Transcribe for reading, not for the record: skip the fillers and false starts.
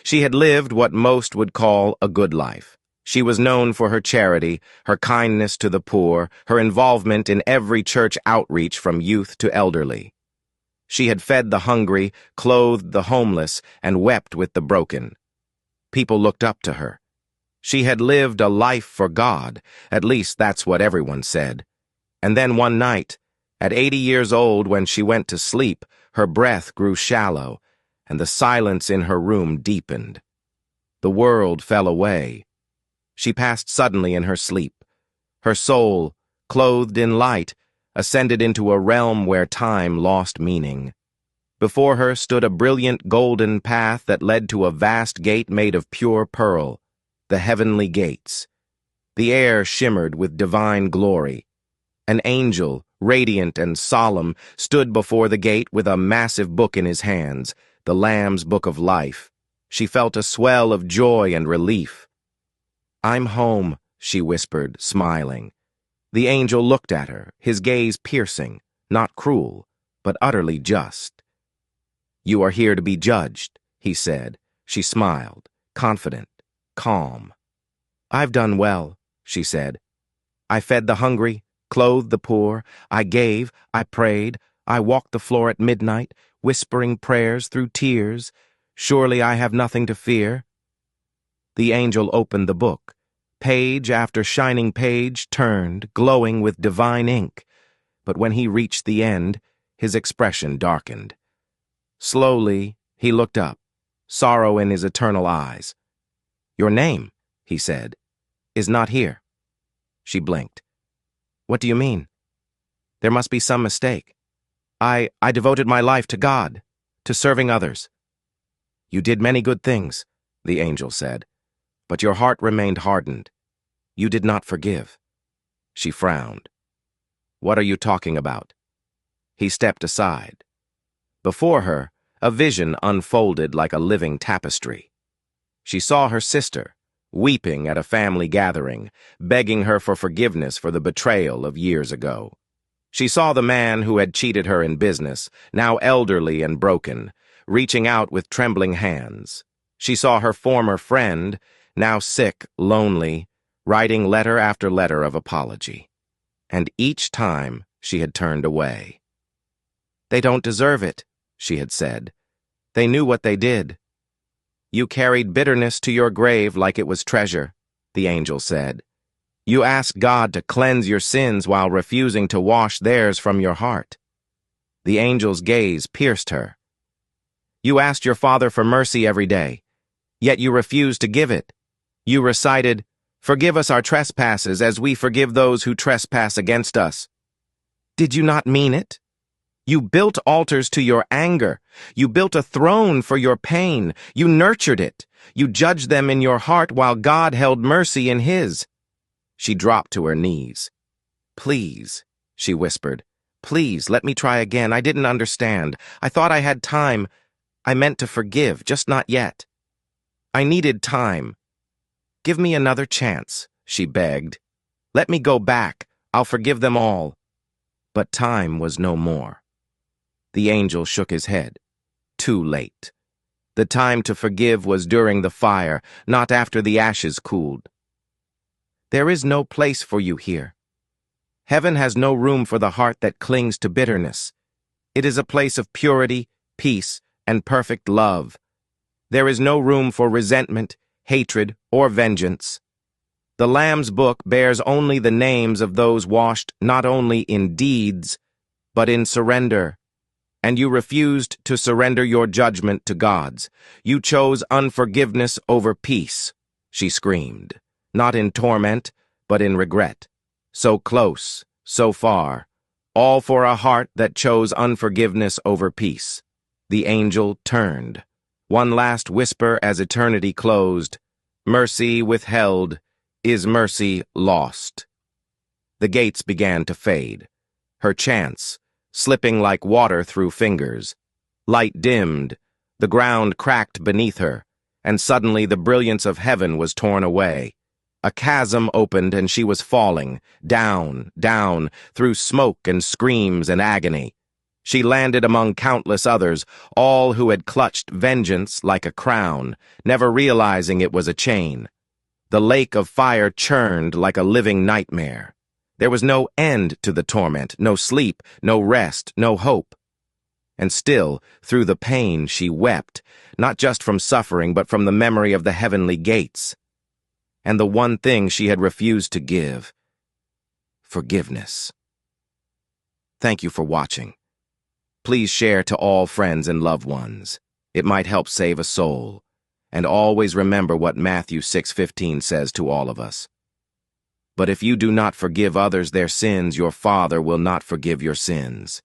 She had lived what most would call a good life. She was known for her charity, her kindness to the poor, her involvement in every church outreach from youth to elderly. She had fed the hungry, clothed the homeless, and wept with the broken. People looked up to her. She had lived a life for God, at least that's what everyone said. And then one night, at 80 years old when she went to sleep, her breath grew shallow, and the silence in her room deepened. The world fell away. She passed suddenly in her sleep. Her soul, clothed in light, ascended into a realm where time lost meaning. Before her stood a brilliant golden path that led to a vast gate made of pure pearl, the heavenly gates. The air shimmered with divine glory. An angel, radiant and solemn, stood before the gate with a massive book in his hands, the Lamb's Book of Life. She felt a swell of joy and relief. "I'm home," she whispered, smiling. The angel looked at her, his gaze piercing, not cruel, but utterly just. "You are here to be judged," he said. She smiled, confident, calm. "I've done well," she said. "I fed the hungry, clothed the poor, I gave, I prayed, I walked the floor at midnight, whispering prayers through tears. Surely I have nothing to fear." The angel opened the book. Page after shining page turned, glowing with divine ink. But when he reached the end, his expression darkened. Slowly, he looked up, sorrow in his eternal eyes. "Your name," he said, "is not here." She blinked. "What do you mean?" "There must be some mistake. I devoted my life to God, to serving others." "You did many good things," the angel said, "but your heart remained hardened. You did not forgive." She frowned. "What are you talking about?" He stepped aside. Before her, a vision unfolded like a living tapestry. She saw her sister, weeping at a family gathering, begging her for forgiveness for the betrayal of years ago. She saw the man who had cheated her in business, now elderly and broken, reaching out with trembling hands. She saw her former friend, now sick, lonely, writing letter after letter of apology. And each time she had turned away. "They don't deserve it," she had said. "They knew what they did." "You carried bitterness to your grave like it was treasure," the angel said. "You asked God to cleanse your sins while refusing to wash theirs from your heart." The angel's gaze pierced her. "You asked your Father for mercy every day, yet you refused to give it. You recited, 'Forgive us our trespasses as we forgive those who trespass against us.' Did you not mean it? You built altars to your anger. You built a throne for your pain. You nurtured it. You judged them in your heart while God held mercy in his." She dropped to her knees. "Please," she whispered, "please, let me try again. I didn't understand. I thought I had time. I meant to forgive, just not yet. I needed time. Give me another chance," she begged. "Let me go back. I'll forgive them all." But time was no more. The angel shook his head. Too late. The time to forgive was during the fire, not after the ashes cooled. "There is no place for you here. Heaven has no room for the heart that clings to bitterness. It is a place of purity, peace, and perfect love. There is no room for resentment, hatred, or vengeance. The Lamb's Book bears only the names of those washed not only in deeds, but in surrender. And you refused to surrender your judgment to God's. You chose unforgiveness over peace," she screamed, not in torment, but in regret. So close, so far, all for a heart that chose unforgiveness over peace. The angel turned. One last whisper as eternity closed. "Mercy withheld is mercy lost." The gates began to fade. Her chance, slipping like water through fingers. Light dimmed, the ground cracked beneath her, and suddenly the brilliance of heaven was torn away. A chasm opened and she was falling, down, down, through smoke and screams and agony. She landed among countless others, all who had clutched vengeance like a crown, never realizing it was a chain. The lake of fire churned like a living nightmare. There was no end to the torment, no sleep, no rest, no hope. And still, through the pain, she wept, not just from suffering, but from the memory of the heavenly gates. And the one thing she had refused to give: forgiveness. Thank you for watching. Please share to all friends and loved ones. It might help save a soul. And always remember what Matthew 6:15 says to all of us. But if you do not forgive others their sins, your Father will not forgive your sins.